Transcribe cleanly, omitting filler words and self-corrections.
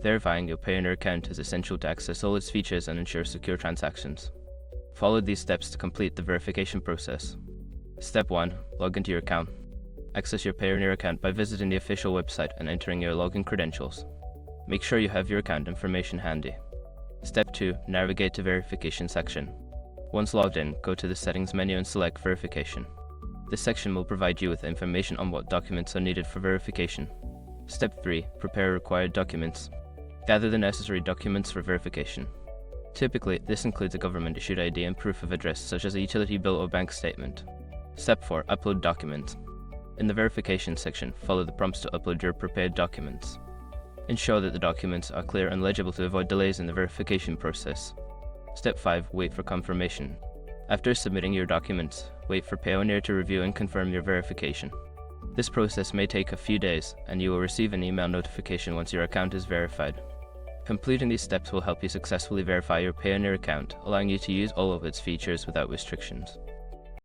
Verifying your Payoneer account is essential to access all its features and ensure secure transactions. Follow these steps to complete the verification process. Step 1. Log into your account. Access your Payoneer account by visiting the official website and entering your login credentials. Make sure you have your account information handy. Step 2. Navigate to Verification section. Once logged in, go to the Settings menu and select Verification. This section will provide you with information on what documents are needed for verification. Step 3. Prepare required documents. Gather the necessary documents for verification. Typically, this includes a government-issued ID and proof of address, such as a utility bill or bank statement. Step 4. Upload documents. In the verification section, follow the prompts to upload your prepared documents. Ensure that the documents are clear and legible to avoid delays in the verification process. Step 5. Wait for confirmation. After submitting your documents, wait for Payoneer to review and confirm your verification. This process may take a few days, and you will receive an email notification once your account is verified. Completing these steps will help you successfully verify your Payoneer account, allowing you to use all of its features without restrictions.